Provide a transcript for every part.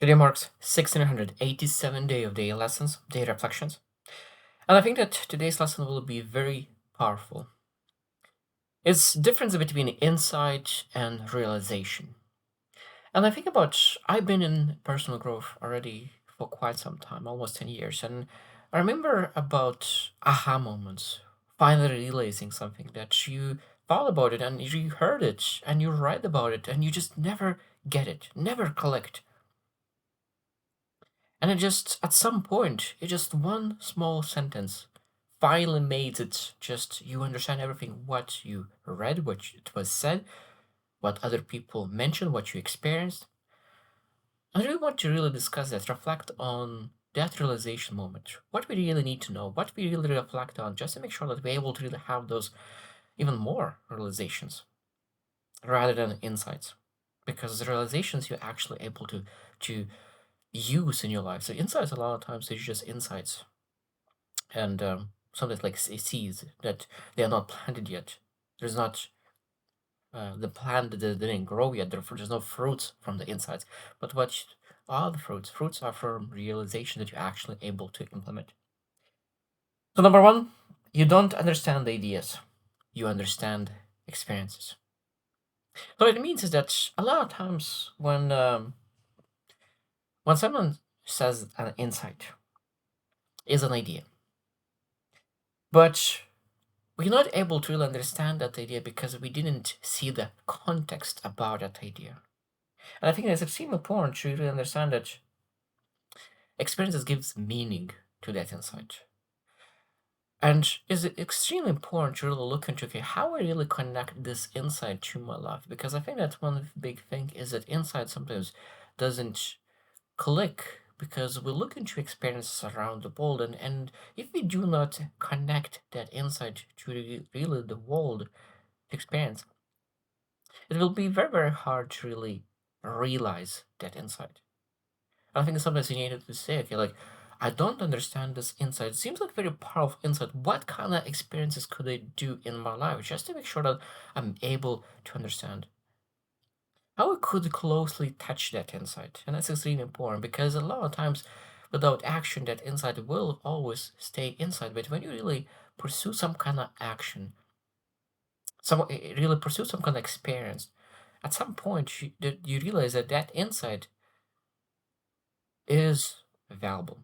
Today marks 1687 day of day lessons, day reflections. And I think that today's lesson will be very powerful. It's difference between insight and realization. And I think about I've been in personal growth already for quite some time, almost 10 years, and I remember about aha moments, finally realizing something that you thought about it and you heard it and you write about it and you just never get it, never collect. And it just, at some point, it just one small sentence finally made it just you understand everything what you read, it was said, what other people mentioned, what you experienced. I really want to really discuss that, reflect on that realization moment, what we really need to know, what we really reflect on, just to make sure that we're able to really have those even more realizations rather than insights. Because the realizations you're actually able to use in your life. So insights a lot of times is just insights and something like seeds that they are not planted yet. There's not the plant that didn't grow yet. There's no fruits from the insides. But what are the fruits? Fruits are from realization that you're actually able to implement. So number one, you don't understand the ideas. You understand experiences. So what it means is that a lot of times when someone says an insight is an idea, but we're not able to really understand that idea because we didn't see the context about that idea. And I think it's extremely important to really understand that experiences gives meaning to that insight. And is it extremely important to really look into okay, how I really connect this insight to my life? Because I think that's one big thing is that insight sometimes doesn't click because we look into experiences around the world and if we do not connect that insight to really the world experience, it will be very, very hard to really realize that insight. I think sometimes you need to say, okay, like, I don't understand this insight. It seems like very powerful insight. What kind of experiences could I do in my life just to make sure that I'm able to understand? How I could closely touch that insight. And that's extremely important because a lot of times without action, that insight will always stay inside. But when you really pursue some kind of action, really pursue some kind of experience, at some point you realize that that insight is valuable.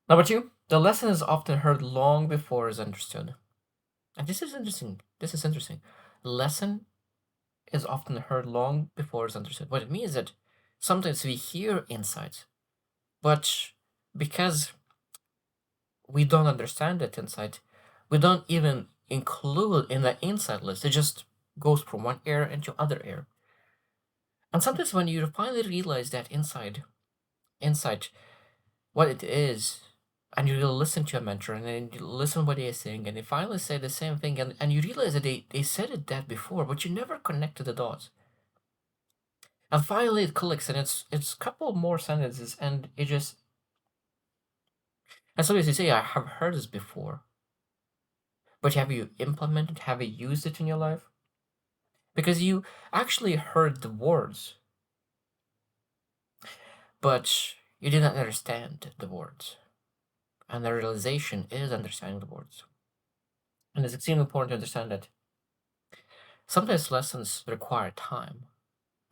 Number two, the lesson is often heard long before it's understood. And this is interesting. This is interesting. Lesson is often heard long before it's understood. What it means is that sometimes we hear insights, but because we don't understand that insight, we don't even include in the insight list. It just goes from one ear into other ear. And sometimes when you finally realize that insight, what it is, and you really listen to your mentor and then you listen what they are saying, and they finally say the same thing, and you realize that they said it that before, but you never connected the dots. And finally it clicks and it's a couple more sentences and it just and sometimes you say, I have heard this before, but have you implemented, have you used it in your life? Because you actually heard the words, but you didn't understand the words. And the realization is understanding the words. And it's extremely important to understand that sometimes lessons require time.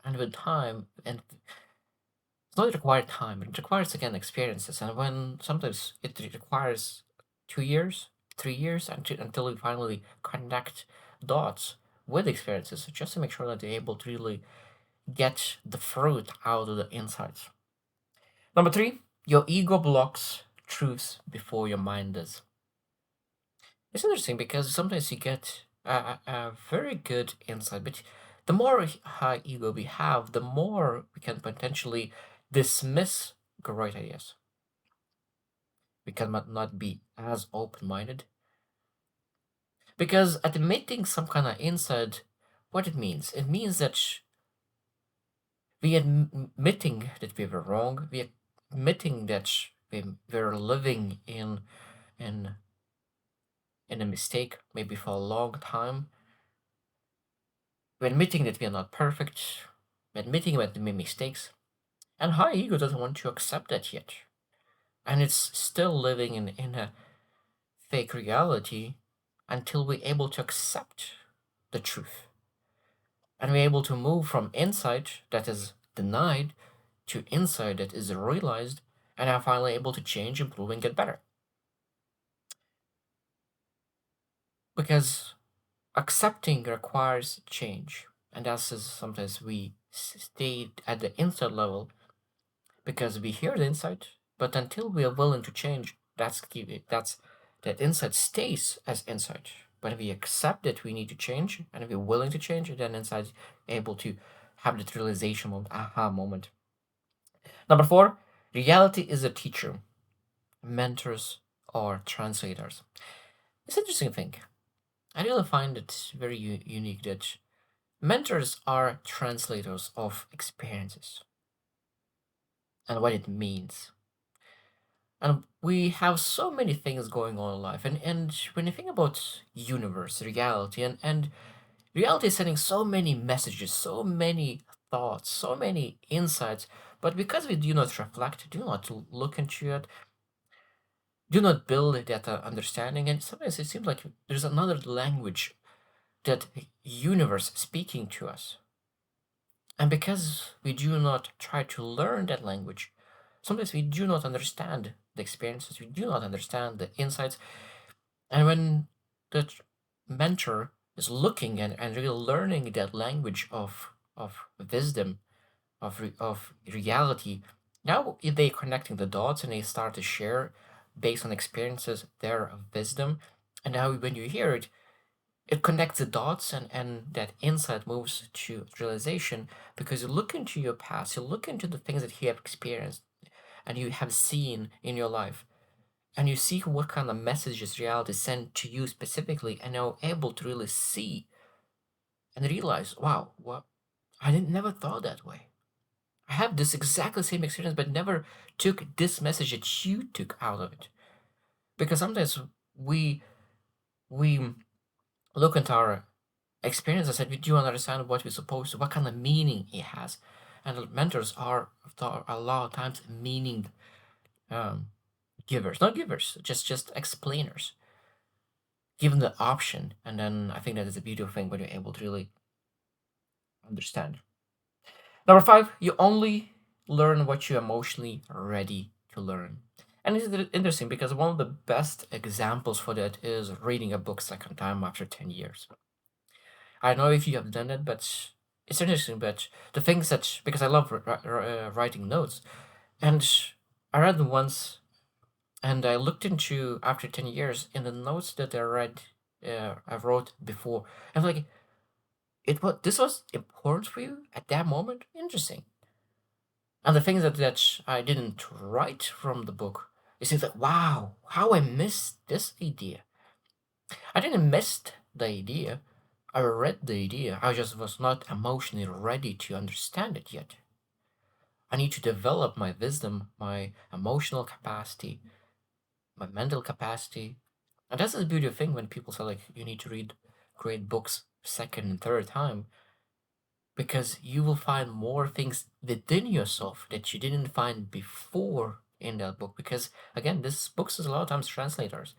And with time, and it's not required time, it requires again experiences. And when sometimes it requires 2 years, 3 years until we finally connect dots with experiences, just to make sure that they're able to really get the fruit out of the insights. Number three, your ego blocks truths before your mind does. It's interesting because sometimes you get a very good insight, but the more high ego we have, the more we can potentially dismiss great ideas. We cannot not be as open minded because admitting some kind of insight, what it means that we admitting that we were wrong, we admitting that we're living in in a mistake maybe for a long time. We're admitting that we are not perfect. We're admitting that we made mistakes. And high ego doesn't want to accept that yet. And it's still living in a fake reality until we're able to accept the truth. And we're able to move from insight that is denied to insight that is realized, and are finally able to change, improve, and get better. Because accepting requires change. And that's is sometimes we stay at the insight level because we hear the insight, but until we are willing to change, that's that insight stays as insight. When we accept that we need to change and we're willing to change, then insight able to have that realization moment, aha moment. Number four, reality is a teacher, mentors or translators. It's an interesting thing. I really find it very unique that mentors are translators of experiences and what it means. And we have so many things going on in life. And when you think about universe, reality, and reality is sending so many messages, so many thoughts, so many insights, but because we do not reflect, do not look into it, do not build that understanding, and sometimes it seems like there's another language that universe speaking to us. And because we do not try to learn that language, sometimes we do not understand the experiences, we do not understand the insights. And when the mentor is looking and really learning that language of wisdom, of reality, now they connecting the dots and they start to share based on experiences their wisdom. And now when you hear it, it connects the dots and that insight moves to realization because you look into your past, you look into the things that you have experienced and you have seen in your life, and you see what kind of messages reality sent to you specifically, and are able to really see and realize, wow, what I didn't never thought that way. I have this exactly same experience, but never took this message that you took out of it. Because sometimes we we look into our experience and said we do understand what we're supposed to, what kind of meaning it has. And mentors are a lot of times meaning um, givers, not givers, just explainers, given the option. And then I think that is a beautiful thing when you're able to really understand. Number five, you only learn what you're emotionally ready to learn. And it's interesting because one of the best examples for that is reading a book second time after 10 years. I don't know if you have done it, but it's interesting. But the things that, because I love writing notes, and I read them once and I looked into after 10 years in the notes that I wrote before. And like, this was important for you at that moment? Interesting. And the things that I didn't write from the book, it seems like, wow, how I missed this idea. I didn't miss the idea. I read the idea. I just was not emotionally ready to understand it yet. I need to develop my wisdom, my emotional capacity, my mental capacity. And that's the beauty of thing when people say like you need to read great books second and third time because you will find more things within yourself that you didn't find before in that book. Because again, this books is a lot of times translators.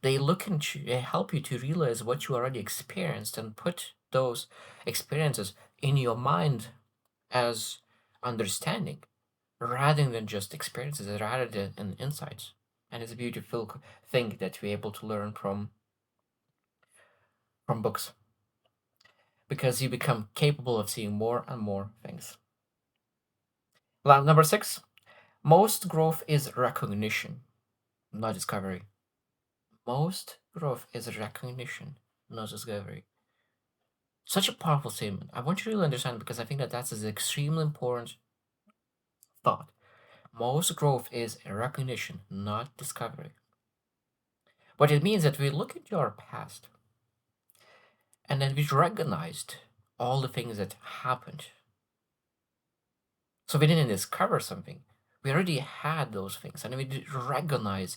They help you to realize what you already experienced and put those experiences in your mind as understanding rather than just experiences, rather than insights. And it's a beautiful thing that we're able to learn from books because you become capable of seeing more and more things. Number six, most growth is recognition, not discovery. Most growth is recognition, not discovery. Such a powerful statement. I want you to really understand because I think that that's an extremely important thought. Most growth is recognition, not discovery. What it means that we look into our past and then we recognized all the things that happened. So we didn't discover something. We already had those things and we did recognize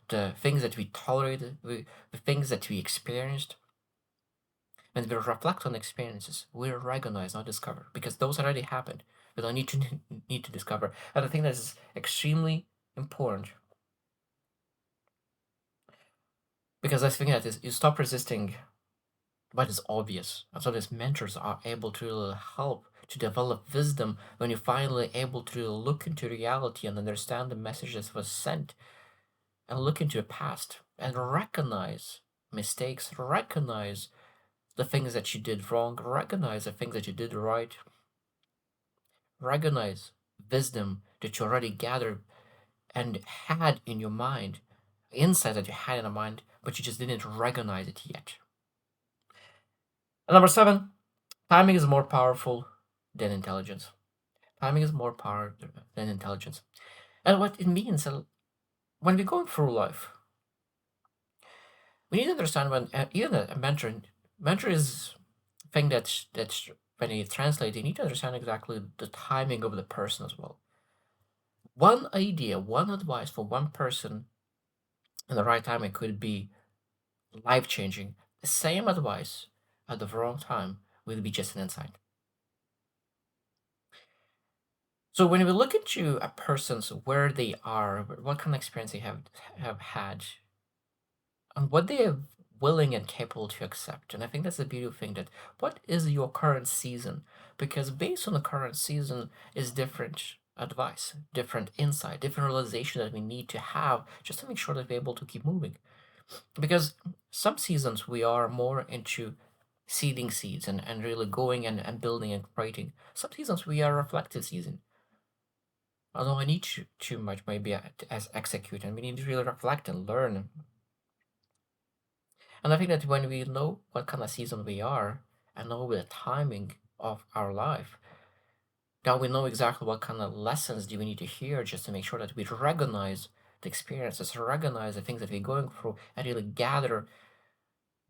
the things that we tolerated, the things that we experienced. When we reflect on experiences, we recognize, not discover, because those already happened. We don't need to discover. And I think that is extremely important, because I think that is you stop resisting what is obvious. And so these mentors are able to help to develop wisdom when you're finally able to look into reality and understand the messages that was sent, and look into your past and recognize mistakes, recognize the things that you did wrong, recognize the things that you did right, recognize wisdom that you already gathered and had in your mind, insight that you had in your mind, but you just didn't recognize it yet. And number seven, timing is more powerful than intelligence. Timing is more powerful than intelligence. And what it means, when we're going through life, we need to understand when even a mentor is a thing that's when you translate, you need to understand exactly the timing of the person as well. One idea, one advice for one person in the right time, it could be life changing. The same advice at the wrong time will be just an insight. So when we look into a person's where they are, what kind of experience they have had, and what they are willing and capable to accept. And I think that's the beautiful thing, that what is your current season? Because based on the current season is different advice, different insight, different realization that we need to have just to make sure that we're able to keep moving. Because some seasons we are more into seeding seeds and really going and building and creating. Some seasons we are reflective season. Although I need too much maybe as execute, and we need to really reflect and learn. And I think that when we know what kind of season we are and know the timing of our life, now we know exactly what kind of lessons do we need to hear just to make sure that we recognize the experiences, recognize the things that we're going through, and really gather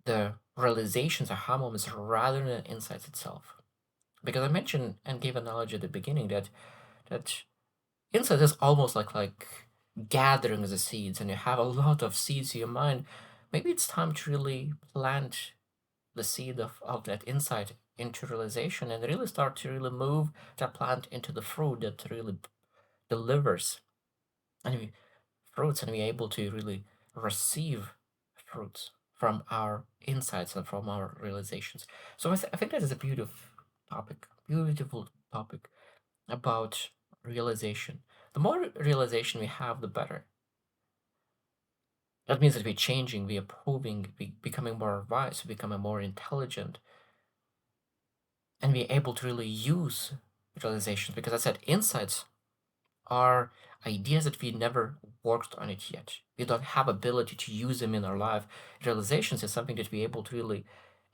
the realizations or aha moments rather than insights itself. Because I mentioned and gave a knowledge at the beginning that insight is almost like gathering the seeds, and you have a lot of seeds in your mind. Maybe it's time to really plant the seed of that insight into realization and really start to really move that plant into the fruit that really delivers and fruits, and be able to really receive fruits from our insights and from our realizations. So I think that is a beautiful topic about realization. The more realization we have, the better. That means that we're changing, we're improving, we becoming more wise, becoming more intelligent, and be able to really use visualizations, because I said insights are ideas that we never worked on it yet. We don't have ability to use them in our life. Realizations is something that we're able to really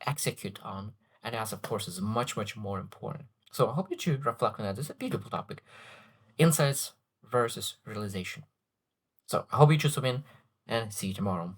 execute on, and as of course is much more important. So I hope you to reflect on that. It's a beautiful topic. Insights versus realization. So I hope you choose them in, and see you tomorrow.